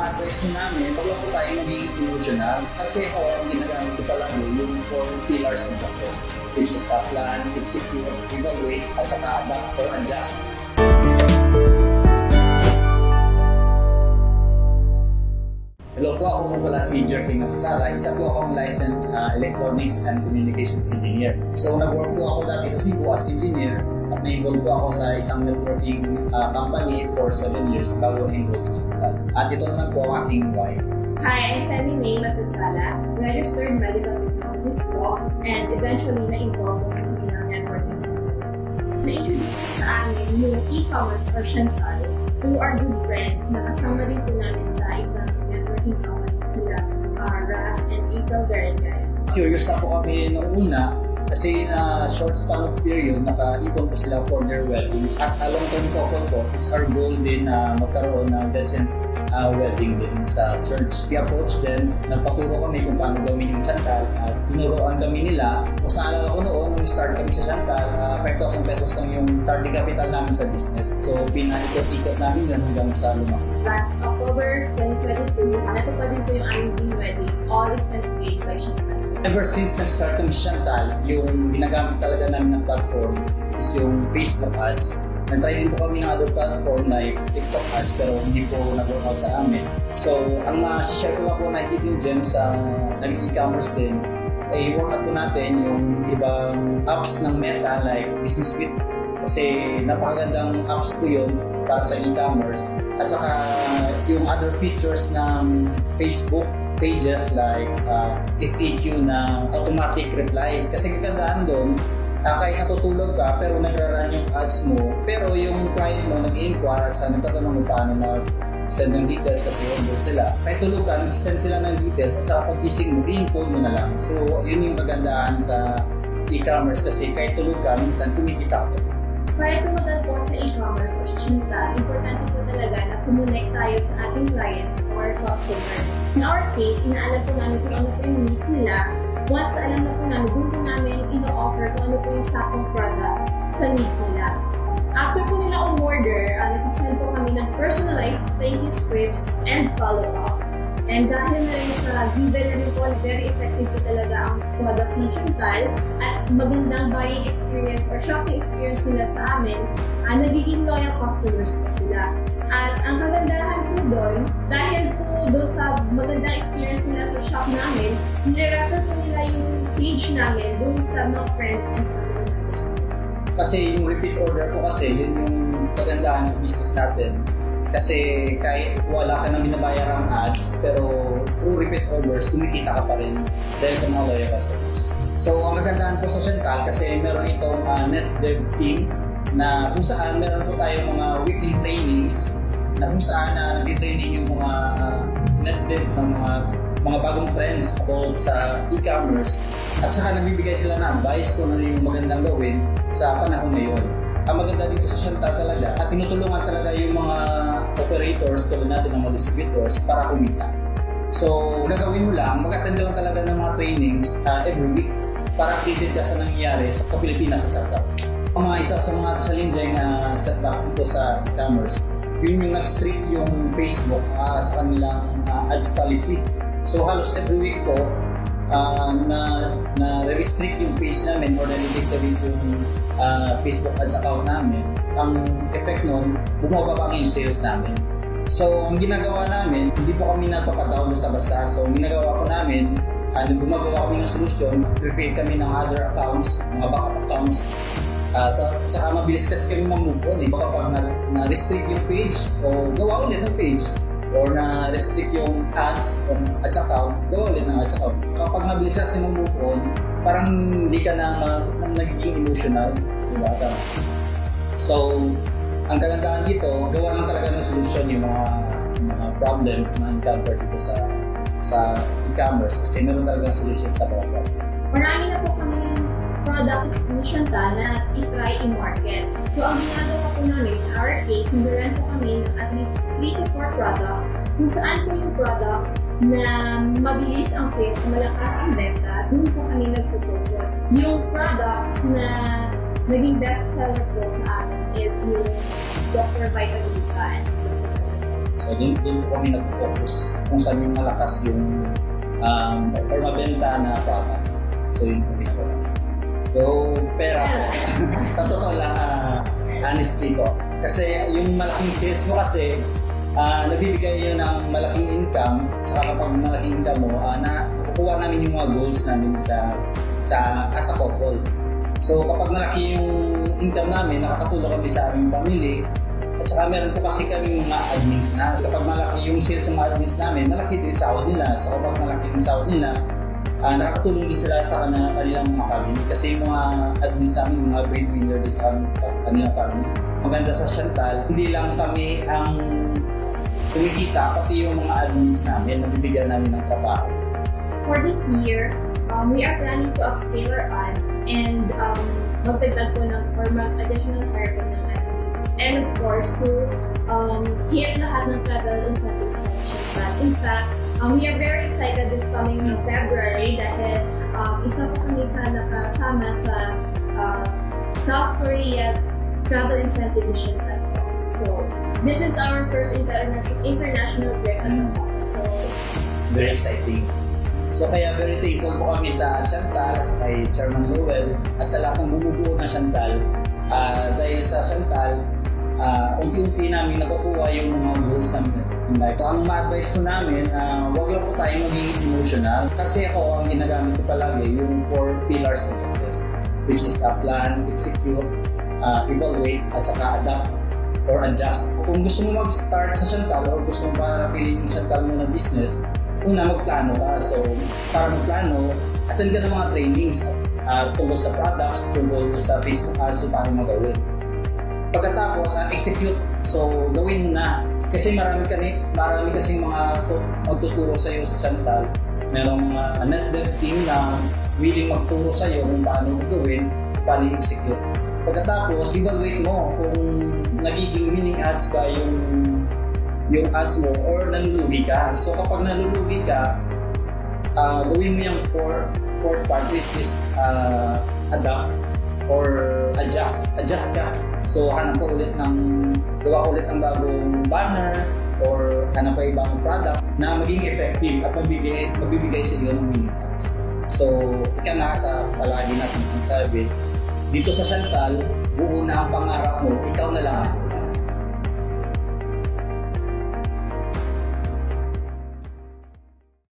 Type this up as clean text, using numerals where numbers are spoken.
ma-address mo namin, wag lang po tayo maging emotional. Kasi ang ginagamit ko pa lang yung 4 pillars of success, which is the plan, execute, evaluate, at saka adapt or adjust. Hello po, ako po pala si Jerky Masasara. Isa po akong licensed electronics and communications engineer. So nag-work po ako dati sa Cebu as engineer at na-involve po ako sa isang networking company for 7 years bago na-involve sa Japan. At ito naman po ang aking wife. Hi, I'm Fanny May Masasala, registered medical technologist po, and eventually na-involve po sa kanilang networking. Na-introduce ko sa amin yung e-commerce or Chantal through our good friends na kasama din po namin sa isang networking company sila Ras and April Garengay. Curious na po kami noong una kasi na short span of period, naka-ipon po sila for their weddings. As a long-term couple po, it's our goal din na magkaroon ng decent wedding din sa church. We approach them, nagpaturo kami kung paano gawin yung Chantal at tinuruan kami nila. Mas naalala ko noon, nung start kami sa Chantal, 5,000 pesos lang yung starting capital namin sa business. So, pinaikot-ikot namin yun hanggang sa lumaki. Last October 2022, nato pa din po yung aming wedding. All expense paid by Chantal. Ever since nag-start kami sa Chantal, yung ginagamit talaga namin ng platform is yung Facebook ads. Nag-try din po kami ng other platform like TikTok ads pero hindi po nag-workout sa amin. So, ang ma-share ko nga po na hidden gems sa nag-e-commerce din ay workout po natin yung ibang apps ng Meta like Business Suite kasi napakagandang apps po yun para sa e-commerce. At saka yung other features ng Facebook pages like FAQ na automatic reply. Kasi kagandaan doon, kahit natutulog ka pero nagra-run yung ads mo, pero yung client mo nag-inquire at saan nagtatanong mo paano mag-send ng details kasi order sila. Kahit tulog ka, send sila ng details at saka pag-gising mo, i-encode mo na lang. So yun yung kagandaan sa e-commerce kasi kahit tulog ka, minsan kumikita ka. Para tumagal po sa e-commerce o sa Chantal, importante po talaga na kumonect tayo sa ating clients or customers. In our case, inaalam po namin kung ano po yung needs nila. Once na alam na po namin, doon po namin ino-offer kung ano po yung saktong product sa needs nila. After po nila on-order, nagsasend po kami ng personalized thank you scripts and follow-ups. And dahil na rin sa given na rin po, very effective po talaga ang products ng Chantal at magandang buying experience or shopping experience nila sa amin, nagiging loyal customers po sila. At ang kagandahan po doon, dahil po doon sa magandang experience nila sa shop namin, nire-refer po nila yung page namin doon sa mga friends and family members. Kasi yung repeat order po kasi, yun yung kagandahan sa business natin. Kasi kahit wala ka nang binabayarang ads, pero through repeat orders, kumikita ka pa rin dahil sa mga loyal customers. So, ang kagandahan po sa Chantal kasi meron itong NetDev team na kung saan meron po tayong mga weekly trainings na kung saan nag-training yung mga NetDev ng mga bagong trends about sa e-commerce at saka nagbibigay sila ng advice kung ano yung magandang gawin sa panahon ngayon. Ang maganda dito sa Chantal talaga at tinutulungan talaga yung mga operators tulad natin ng mga distributors para kumita. So, gagawin mo lang, mag-attend lang talaga ng mga trainings every week para updated ka sa nangyayari sa Pilipinas at sa ang mga isa sa mga challenging setbacks dito sa e-commerce, yun yung nag-strict yung Facebook sa kanilang ads policy. So, halos every week po, na-restrict yung page namin or na-deactivate yung Facebook ads account namin. Ang effect nun, bumababa yung sales namin. So, ang ginagawa namin, hindi po kami napapadown basta-basta. So, ang ginagawa po namin, gumagawa kami ng solusyon, create kami ng other accounts, mga backup accounts. At saka mabilis kasi kami mag-move on. Baka pag na-restrict yung page, o gawa ulit ng page. Or na-restrict yung ads o ads account, gawa ulit ng ads account. Kapag mabilis kasi mag-move on, parang hindi ka na nagiging emotional. Diba? So, ang kagandahan dito, gawa lang talaga ng solution yung mga problems na encounter dito sa e-commerce kasi meron talaga solution sa mga problem. Marami na po kami products ni Chantal na i-try i-market. So, ang ginagawa po namin, in our case, nag-run po kami ng at least 3 to 4 products kung saan po yung product na mabilis ang sales o malakas ang benta, doon po kami nag-focus. Yung products na naging best seller po sa amin is yung Dr. Vitalita and So doon po kami nag-focus kung saan yung malakas yung or mabenta na product. So yun po ginagawa. So pera po. Sa totoo lang, honestly po. Kasi yung malaking sales mo kasi, nagbibigay yun ng malaking income. Saka kapag malaking income mo, nakukuha namin yung mga goals namin as a couple. So kapag malaki yung income namin, nakakatulong kami sa aming family. At saka meron po kasi kami mga admins na. Kapag malaki yung sales ng mga admins namin, malaki din sahod nila. So kapag malaki yung sahod nila, nakakatulong din sila sa kanilang mga family. Kasi yung mga admins namin, yung mga breadwinner din sa kanilang family. Maganda sa Chantal, hindi lang kami ang kumikita, pati yung mga admins namin, nabibigyan namin ng trabaho. For this year, we are planning to upscale our ads and magdagdag po ng or mag-additional hire po ng admins. And of course, to hit lahat ng travel incentives mentioned. But in fact, we are very excited this coming February dahil isa po kami sa nakasama sa South Korea Travel Incentive Mission Talks. So, this is our first international trip as a couple. So, very exciting. So kaya very thankful po kami sa Chantal, sa kay Chairman Lowell, at sa lahat ng bumubuo ng Chantal. Dahil sa Chantal, unti-unti namin nakukuha yung mga goals namin in life. So, ang ma-advise ko namin, wag lang po tayo maging emotional. Kasi ako, ang ginagamit ko palagi, yung 4 pillars of success, which is plan, execute, evaluate, at saka adapt or adjust. Kung gusto mo mag-start sa Chantal or gusto mo manatili yung Chantal mo na business, una magplano ka. So, para magplano, attend ka ng mga trainings tungkol sa products, tungkol sa Facebook ads, so paano magawin. Pagkatapos, execute. So, gawin mo na. Kasi marami kasing mga magtuturo sa iyo sa Chantal. Merong mga net team na willing magturo sa iyo kung paano gawin, paano i-execute. Pagkatapos, evaluate mo kung nagiging winning ads ba yung ads mo or nalulugi ka. So kapag nalulugi ka, gawin mo yung fourth part, which is adapt or adjust. Adjust ka. So gawa ulit ng bagong banner or hanap pa ibang product na maging effective at magbibigay sa iyo ng winning ads. So ika na sa palagi natin sinasabi, dito sa Chantal, buo na ang pangarap mo, ikaw na lang ako.